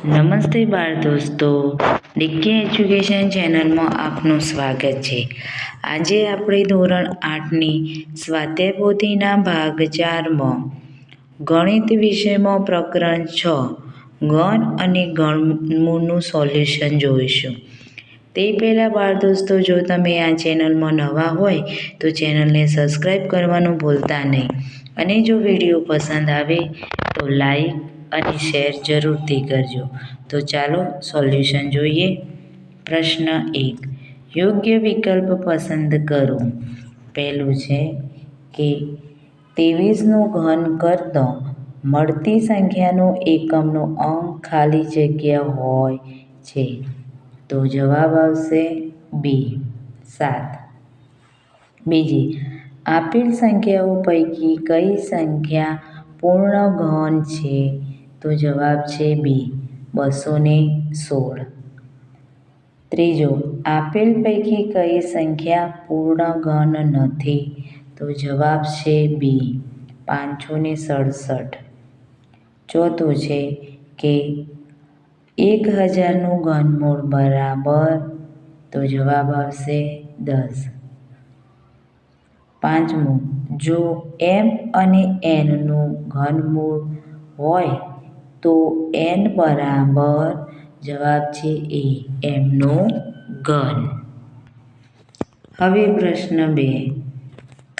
નમસ્તે બાળ દોસ્તો, ડીકે એજ્યુકેશન ચેનલમાં આપનું સ્વાગત છે. આજે આપણે ધોરણ 8ની સ્વાધ્યાય પોથીના ભાગ 4માં ગણિત વિષયમાં પ્રકરણ 6 ઘન અને ઘનમૂળનું સોલ્યુશન જોઈશું. તે પહેલાં બાળ દોસ્તો, જો તમે આ ચેનલમાં નવા હોય તો ચેનલને સબસ્ક્રાઈબ કરવાનું ભૂલતા નહીં અને જો વિડીયો પસંદ આવે તો લાઈક અને શેર જરૂરથી કરજો. તો ચાલો સોલ્યુશન જોઈએ. પ્રશ્ન 1, યોગ્ય વિકલ્પ પસંદ કરો. પહેલું છે કે 23નું ઘન કરતો મળતી સંખ્યાનો એકમનો અંક ખાલી જગ્યા હોય છે. તો જવાબ આવશે બી 7. બીજી, આપેલ સંખ્યાઓ પૈકી કઈ સંખ્યા પૂર્ણ ઘન છે? તો જવાબ છે બી 216. ત્રીજો, આપેલ પૈકી કઈ સંખ્યા પૂર્ણ ઘન નથી? તો જવાબ છે બી 567. ચોથું છે કે 1000નું ઘનમૂળ બરાબર? તો જવાબ આવશે 10. પાંચમું, જો m અને n નું ઘનમૂળ હોય તો n બરાબર? જવાબ છે એ m નું ઘન. હવે પ્રશ્ન 2,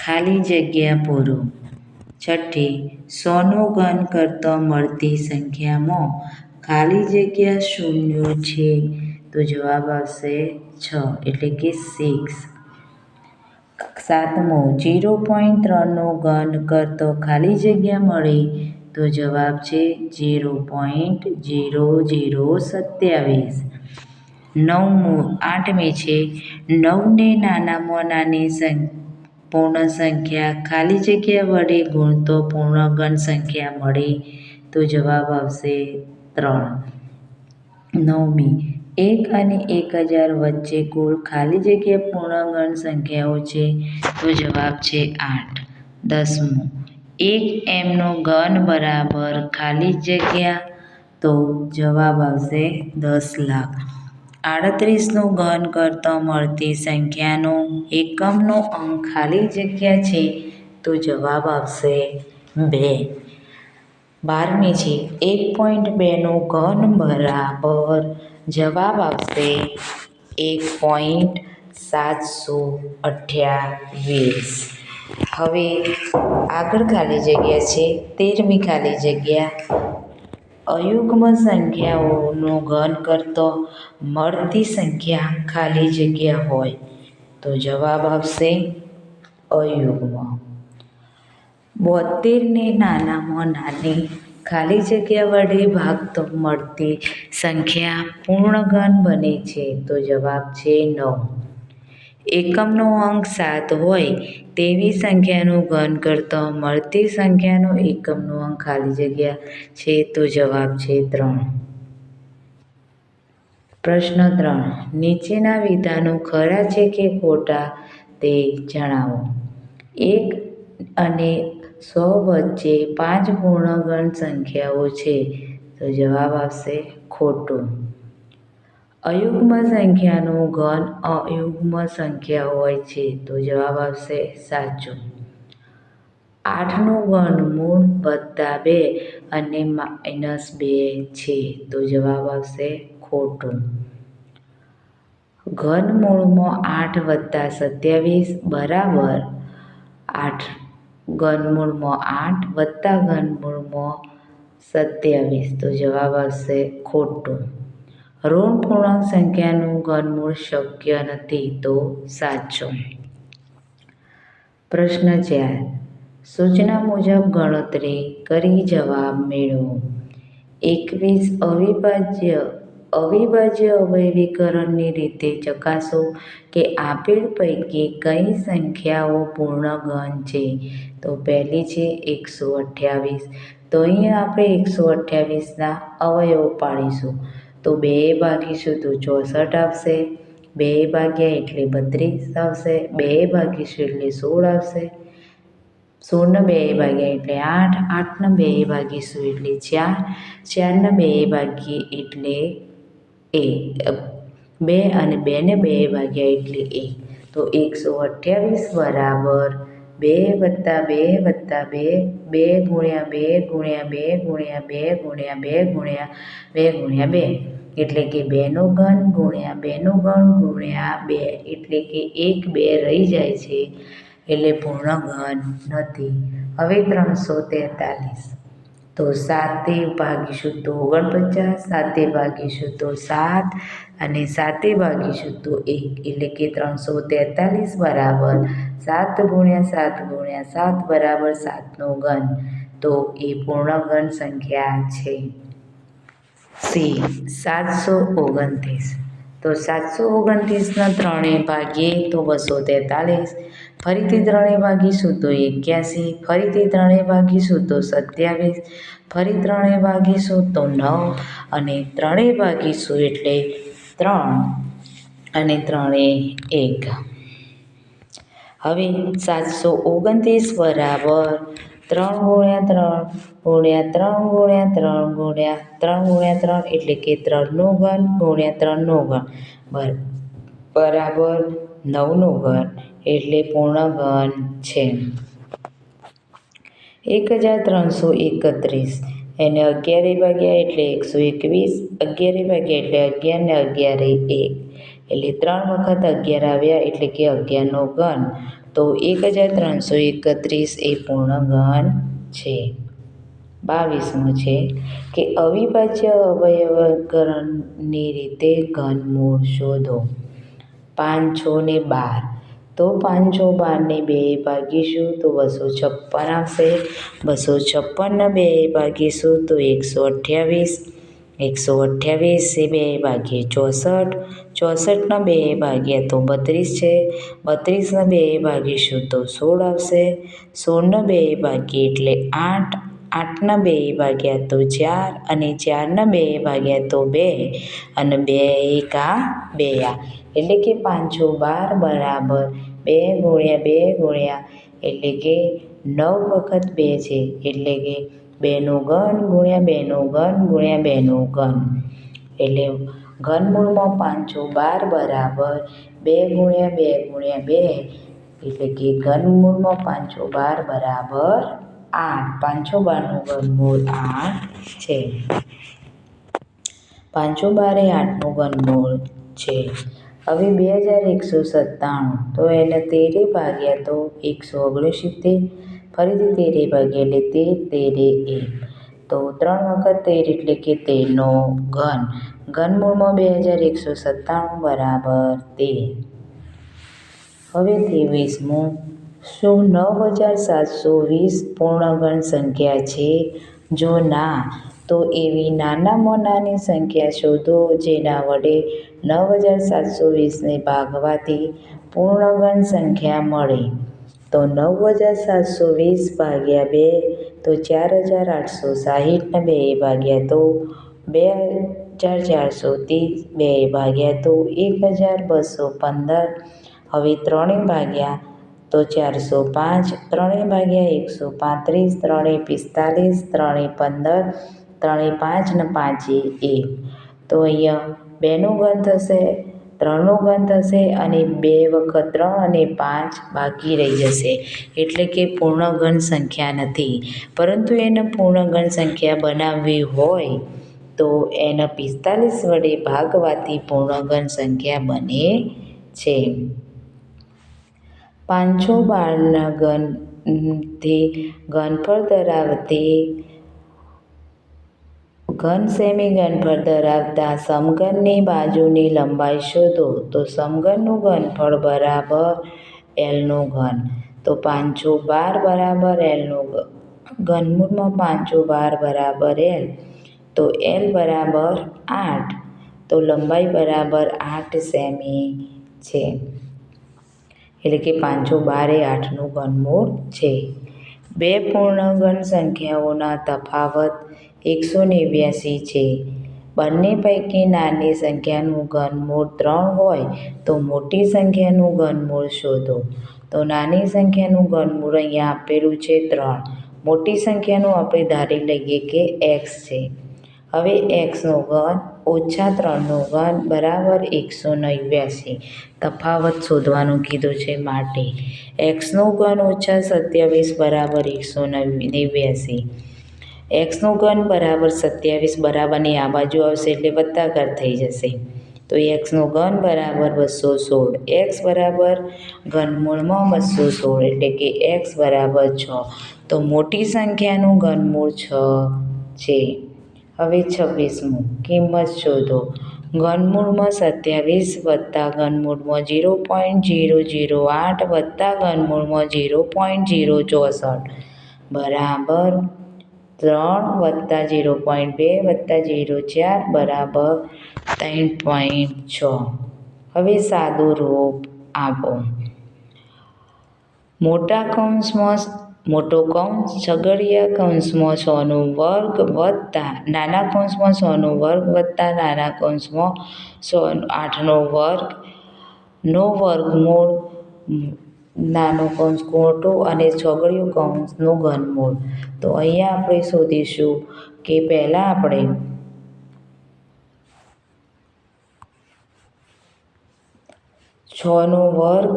ખાલી જગ્યા પૂરો. છઠ્ઠી, 100નું ઘન કરતો મળતી સંખ્યામાં ખાલી જગ્યા શૂન્યો છે. તો જવાબ આવશે 6 એટલે કે 6. સાતમો, 0.3નું ઘન કરતો ખાલી જગ્યા મળે? તો જવાબ છે 0.0027. આઠમી છે 9ને નાનામાં નાની પૂર્ણ સંખ્યા ખાલી જગ્યા વડે ગુણતો પૂર્ણ ઘન સંખ્યા મળે? તો જવાબ આવશે 3. નવમી, 1 અને 1000 વચ્ચે કુલ ખાલી જગ્યા પૂર્ણ ઘન સંખ્યાઓ છે? તો જવાબ છે 8. 10મું, 1 mનો ઘન બરાબર ખાલી જગ્યા? તો જવાબ આવશે 10 લાખ. 38નું ઘન કરતો મળતી સંખ્યાનો એકમનો અંક ખાલી જગ્યા છે? તો જવાબ આવશે 2. 12મી છે 1.2નું ઘન બરાબર? જવાબ આવશે 1.728. હવે આગળ ખાલી જગ્યા છે 13મી ખાલી જગ્યા, અયુગ્મ સંખ્યાઓનું ઘન કરતો મળતી સંખ્યા ખાલી જગ્યા હોય? તો જવાબ આવશે અયુગ્મ. 72ને નાનામાં નાની ખાલી જગ્યા વડે ભાગતો મળતી સંખ્યા પૂર્ણ ઘન બને છે? તો જવાબ છે 9. એકમનો અંક 7 હોય તેવી સંખ્યાનું ઘન કરતો મળતી સંખ્યાનો એકમનો અંક ખાલી જગ્યા છે? તો જવાબ છે 3. પ્રશ્ન 3, નીચેના વિધાનો ખરા છે કે ખોટા તે જણાવો. 1 અને 100 વચ્ચે 5 પૂર્ણ ઘન સંખ્યાઓ છે? તો જવાબ આવશે ખોટું. અયુગ્મ સંખ્યાનું ઘન અયુગ્મ સંખ્યા હોય છે? તો જવાબ આવશે સાચું. 8નું ઘનમૂળ +2 અને -2 છે? તો જવાબ આવશે ખોટું. ઘનમૂળમાં 8 + 27 બરાબર 8. ઘનમૂળમાં 8 વત્તા ઘનમૂળમાં 27. તો જવાબ આવશે ખોટું. ઋણ પૂર્ણાંક સંખ્યાનું ઘનમૂળ શક્ય નથી? તો સાચું. પ્રશ્ન 4, સૂચના મુજબ ગણતરી કરી જવાબ મેળવો. 21 અવિભાજ્ય અવયવીકરણની રીતે ચકાસો કે આપેલ પૈકી કઈ સંખ્યાઓ પૂર્ણ ઘન છે? તો પહેલી છે 128. તો અહીંયા આપણે 128ના અવયવો પાડીશું. તો 2 ભાગીશું તો 64 આવશે, 2 ભાગ્યા એટલે 32 આવશે, 2 ભાગીશું એટલે 16 આવશે, 16 બે ભાગ્યા એટલે 8, 8 બે ભાગીશું એટલે 4, 4 બે ભાગીએ એટલે 1, 2 અને 2 ને 2 ભાગ્યા એટલે 1. તો 128 બરાબર 2 વત્તા 2 વત્તા 2, 2 ગુણ્યા 2 ગુણ્યા 2 ગુણ્યા 2 ગુણ્યા 2 ગુણ્યા 2 ગુણ્યા 2 એટલે કે 2નો ઘન ગુણ્યા 2નો ઘન ગુણ્યા 2 એટલે કે 1 2 રહી જાય છે એટલે પૂર્ણ ઘન નથી. હવે 343 તો 7 ભાગીશું તો 49, 7 ભાગીશું તો 7 અને 7 ભાગીશું તો 1 એટલે કે 343 બરાબર 7 ગુણ્યા 7 ગુણ્યા 7 બરાબર 7નો ઘન. તો એ પૂર્ણ ઘન સંખ્યા છે. સી 729 તો 729 ત્રણે ભાગીએ તો 243, ફરીથી ત્રણે ભાગીશું તો 81, ફરીથી ત્રણે ભાગીશું તો 27, ફરી ત્રણે ભાગીશું તો 9 અને ત્રણે ભાગીશું એટલે 3 અને ત્રણે 1. હવે 729 બરાબર 3 ગુણ્યા 3 ગુણ્યા 3 ગુણ્યા 3 ગુણ્યા 3 ગુણ્યા 3 એટલે કે 3નો ઘન ગુણ્યા 3નો ઘન બરાબર 9નો ઘન એટલે પૂર્ણ ઘન છે. 1331 એને 11 ભાગ્યા એટલે 121, 11 ભાગ્યા એટલે 11 ને 11 1 એટલે 3 વખત 11 આવ્યા એટલે કે 11નો ઘન. તો 1331 એ પૂર્ણ ઘન છે. 22મો છે કે અવિભાજ્ય અવયવકરણની રીતે ઘનમૂળ શોધો. 5 6 ને 12 તો 5 6 12 ને 2 ભાગીશું તો 256 આવશે. 256 બે ભાગીશું તો 128, 128 એ 2 ભાગીએ 64, 64 બે ભાગ્યા તો 32 છે. 32 બે ભાગીશું તો 16 આવશે. 16 બે ભાગીએ એટલે 8, 8 બે ભાગ્યા તો 4 અને 4 બે ભાગ્યા તો 2 અને 2 એકા 2 એટલે કે 5 6 12 બરાબર 2 ગુણ્યા 2 ગુણ્યા એટલે કે 9 વખત 2 છે એટલે કે 2નો ઘન ગુણ્યા 2નો ઘન ગુણ્યા 2નો ઘન એટલે ઘનમૂળમાં 5 6 12 બરાબર 2 ગુણ્યા 2 ગુણ્યા 2 એટલે કે ઘનમૂળમાં 5 6 12 બરાબર 8. 5 6 12નું ઘનમૂળ 8 છે. 5 6 12 એ 8નું ઘનમૂળ છે. હવે 2197 તો એને 13 ભાગ્યા તો 169, ફરીથી 13 ભાગ્યા એટલે 13 1 તો 3 વખત 13 એટલે કે 13નો ઘન. ઘનમૂળમાં 2197 બરાબર 13. હવે 23મું શું 9720 પૂર્ણ ઘન સંખ્યા છે? જો ના તો એવી નાનામાં નાની સંખ્યા શોધો જેના વડે 9720ને ભાગવાથી પૂર્ણ ઘન સંખ્યા મળે. તો 9720 ભાગ્યા 2 તો 4860 બે ભાગ્યા તો 2430 બે ભાગ્યા તો 1215. હવે ત્રણે ભાગ્યા તો 405, ત્રણે ભાગ્યા 135, ત્રણે 45, ત્રણે 15, ત્રણે 5 ને 5 1 તો અહીંયા 2નો ઘન થશે, 3નો ઘન થશે અને 2 વખત 3 અને 5 બાકી રહી જશે એટલે કે પૂર્ણ ઘન સંખ્યા નથી. પરંતુ એને પૂર્ણ ઘન સંખ્યા બનાવવી હોય તો એને 45 વડે ભાગવાથી પૂર્ણ ઘન સંખ્યા બને છે. 5 6 12ના ઘનથી ઘનફળ ધરાવતી ઘન સેમી ઘનફળ ધરાવતા સમઘનની બાજુની લંબાઈ શોધો. તો સમઘનનું ઘનફળ બરાબર Lનું ઘન. તો 5 6 12 બરાબર Lનું ઘનમૂળમાં 5 6 12 બરાબર L. તો L બરાબર 8 તો લંબાઈ બરાબર 8 સેમી છે એટલે કે 5 6 12 એ 8નું ઘનમૂળ છે. બે પૂર્ણ ઘન સંખ્યાઓના તફાવત 189 છે. બંને પૈકી નાની સંખ્યાનું ઘનમૂળ 3 હોય તો મોટી સંખ્યાનું ઘનમૂળ શોધો. તો નાની સંખ્યાનું ઘનમૂળ અહીંયા આપેલું છે 3. મોટી સંખ્યાનું આપણે ધારી લઈએ કે x છે. હવે xનો ઘન ઓછા 3નો ઘન બરાબર 189. તફાવત શોધવાનું કીધું છે માટે xનો ઘન ઓછા 27 બરાબર 189. xનો ઘન બરાબર 27 બરાબરની આ બાજુ આવશે એટલે વત્તાકાર થઈ જશે. તો xનો ઘન બરાબર 216. x બરાબર ઘનમૂળમાં 216 એટલે કે x બરાબર 6. તો મોટી સંખ્યાનું ઘનમૂળ 6 છે. હવે 26મું કિંમત શોધો. ઘનમૂળમાં 27 વત્તા ઘનમૂળમાં 0.008 વત્તા ઘનમૂળમાં 0.064 બરાબર 3 વત્તા 0.2 વત્તા 0.4 બરાબર 3.6. હવે સાદું રૂપ આપો. મોટો કૌંસ છગડીયા કૌંસમાં 6નો વર્ગ વત્તા નાના કૌંસમાં 6નો વર્ગ વત્તા નાના કૌંસમાં 8નો વર્ગ નો વર્ગમૂળ નાનો કૌંસ મોટો અને છગડીયો કૌંસનું ઘનમૂળ. તો અહીંયા આપણે શોધીશું કે પહેલાં આપણે 6નો વર્ગ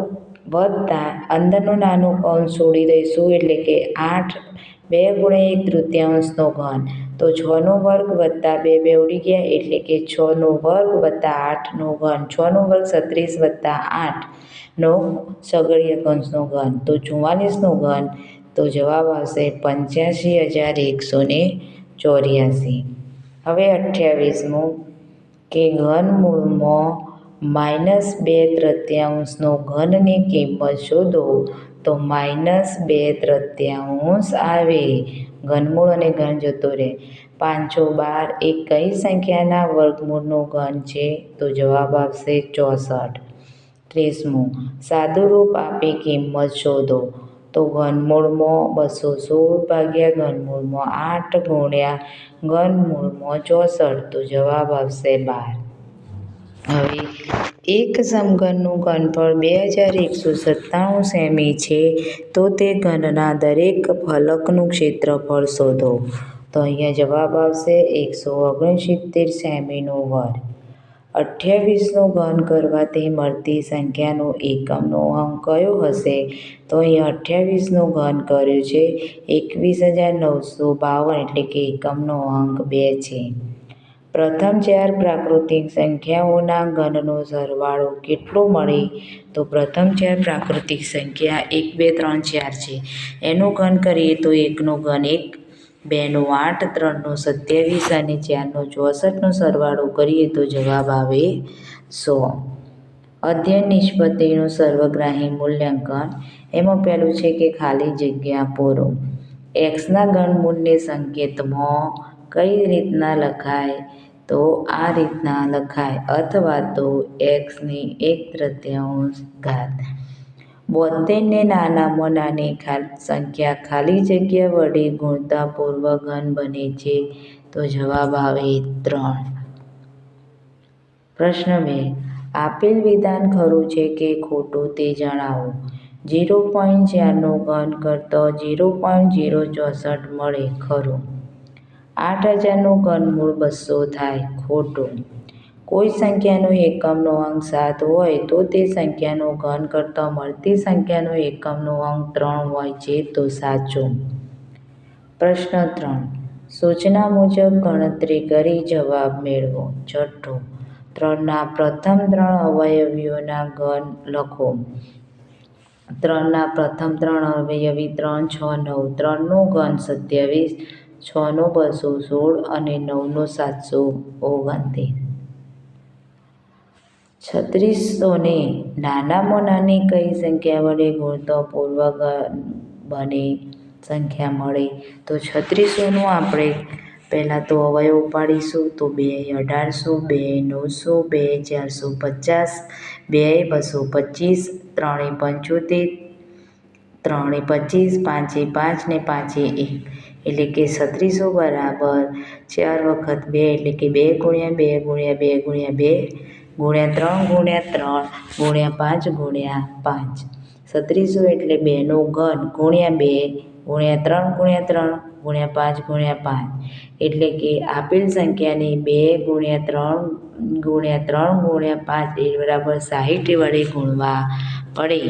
વત્તા અંદરનું નાનું કૌંસ છોડી દઈશું એટલે કે 8 2 × 1/3નો ઘન. તો 6નો વર્ગ વત્તા 2 ઉડી ગયા એટલે કે 6નો વર્ગ વત્તા 8નો ઘન. 6નો વર્ગ 36 વત્તા 8નો છગડીયા કૌંસનો ઘન. તો 44નો ઘન. તો જવાબ આવશે 85,184. હવે 28મું કે ઘનમૂળમાં -2/3નો ઘનની કિંમત શોધો. તો -2/3 આવે. ઘનમૂળ અને ઘન જતો રહે. 512 એ કઈ સંખ્યાના વર્ગમૂળનો ઘન છે? તો જવાબ આવશે 64. 30મું સાદું રૂપ આપી કિંમત શોધો. તો ઘનમૂળમાં 216 ભાગ્યા ઘનમૂળમાં 8 ગુણ્યા ઘનમૂળમાં 64. તો જવાબ આવશે 12. હવે એક સમઘનનું ઘનફળ 2197 સેમી છે તો તે ઘનના દરેક ફલકનું ક્ષેત્રફળ શોધો. તો અહીંયા જવાબ આવશે 169 સેમીનો વર્ગ. 28નું ઘન કરવાથી મળતી સંખ્યાનો એકમનો અંક કયો હશે? તો અહીંયા 28નું ઘન કર્યું છે 21,952 એટલે કે એકમનો અંક 2 છે. પ્રથમ 4 પ્રાકૃતિક સંખ્યાઓના ઘનનો સરવાળો કેટલો મળે? તો પ્રથમ 4 પ્રાકૃતિક સંખ્યા 1 2 3 4 છે. એનું ઘન કરીએ તો 1નો ઘન 1, 2નો 8, 3નો 27 અને 4નો 64નો સરવાળો કરીએ તો જવાબ આવે 100. અધ્યયન નિષ્પત્તિનું સર્વગ્રાહી મૂલ્યાંકન. એમાં પહેલું છે કે ખાલી જગ્યા પૂરો. xના ઘનમૂળને સંકેતમાં કઈ રીતના લખાય? તો આ રીતના લખાય અથવા તો xની 1/3 ઘાત. 72ને નાનામાં નાની સંખ્યા ખાલી જગ્યા વડે ગુણતા પૂર્વ ઘન બને છે. તો જવાબ આવે 3. પ્રશ્ન 2. આપેલ વિધાન ખરું છે કે ખોટું તે જણાવો. 0.4નો ઘન કરતા 0.064 મળે. ખરું. 8000નું ઘનમૂળ 200 થાય. ખોટું. કોઈ સંખ્યાનો એકમનો અંક 7 હોય તો તે સંખ્યાનો ઘન કરતા મળતી સંખ્યાનો એકમનો અંક 3 હોય છે. તો સાચું. પ્રશ્ન 3. સૂચના મુજબ ગણતરી કરી જવાબ મેળવો. છઠ્ઠું. 3ના પ્રથમ 3 અવયવીઓના ઘન લખો. 3ના પ્રથમ 3 અવયવી 3, 6, 9. 3નો ઘન 27, 6નો 216 અને 9નો 729. 3600ને નાનામાં નાની કઈ સંખ્યા વડે ગુણતા પૂર્વ ઘન બને સંખ્યા મળે? તો 3600નું આપણે પહેલાં તો અવયવ પાડીશું તો 2 1800, 2 450, 2 225, 3 25, 5 5 ને 5 1 એટલે કે 3600 બરાબર 4 વખત 2 એટલે કે 2 × 2 × 2 × 2 × 3 × 3 × 5 × 5. 3600 એટલે 2નો ઘન ગુણ્યા 2 ગુણ્યા 3 ગુણ્યા 3 ગુણ્યા 5 ગુણ્યા 5 એટલે કે આપેલ સંખ્યાને 2 ગુણ્યા 3 ગુણ્યા 3 ગુણ્યા 5 એ બરાબર 60 વડે ગુણવા પડે.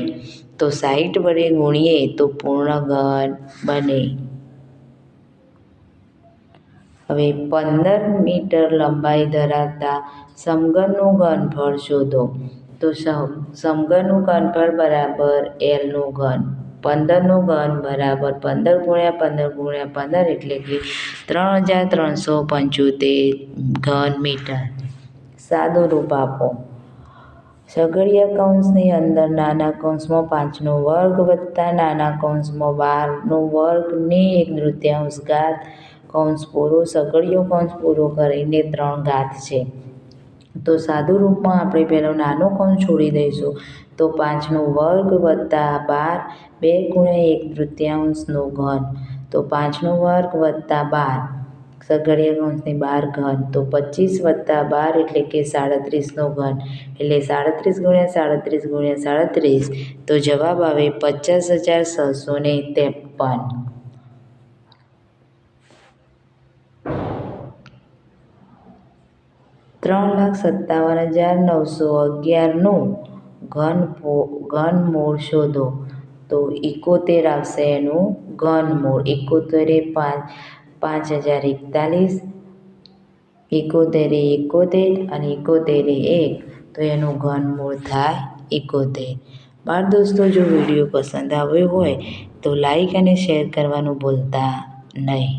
તો 60 વડે ગુણીએ તો પૂર્ણ ઘન બને. હવે 15 મીટર લંબાઈ ધરાવતા સમઘનનું ઘનફળ શોધો. તો સમઘનનું ઘનફળ બરાબર Lનું ઘન. 15નું ઘન બરાબર 15 ગુણ્યા 15 ગુણ્યા 15 એટલે કે 3375 ઘન મીટર. સાદું રૂપ આપો. છગડીયા કૌંસની અંદર નાના કૌંસમાં 5નો વર્ગ વત્તા નાના કૌંસમાં 12નો વર્ગની 1/3 ઘાત કૌંસ પૂરો. છગડીયો કૌંસ પૂરો કરીને 3 ઘાત છે. તો સાદું રૂપમાં આપણે પહેલો નાનો કૌંસ છોડી દઈશું. તો 5નો વર્ગ વત્તા 12 2 ગુણ્યા 1/3નો ઘન. તો 5નો વર્ગ વત્તા 12 છગડીયા કૌંસની 12 ઘન. તો 25 વત્તા 12 એટલે કે 37નો ઘન. એટલે 37 ગુણ્યા 37 ગુણ્યા 37 તો જવાબ આવે 50,653. 3,57,911નું ઘનમૂળ શોધો. તો 71 આવશે એનું ઘનમૂળ. 71 એ 5041, 71 એ 71 અને 71 એ 1 તો એનું ઘનમૂળ થાય 71. બાળ દોસ્તો, જો વિડીયો પસંદ આવ્યો હોય તો લાઈક અને શેર કરવાનું ભૂલતા નહીં.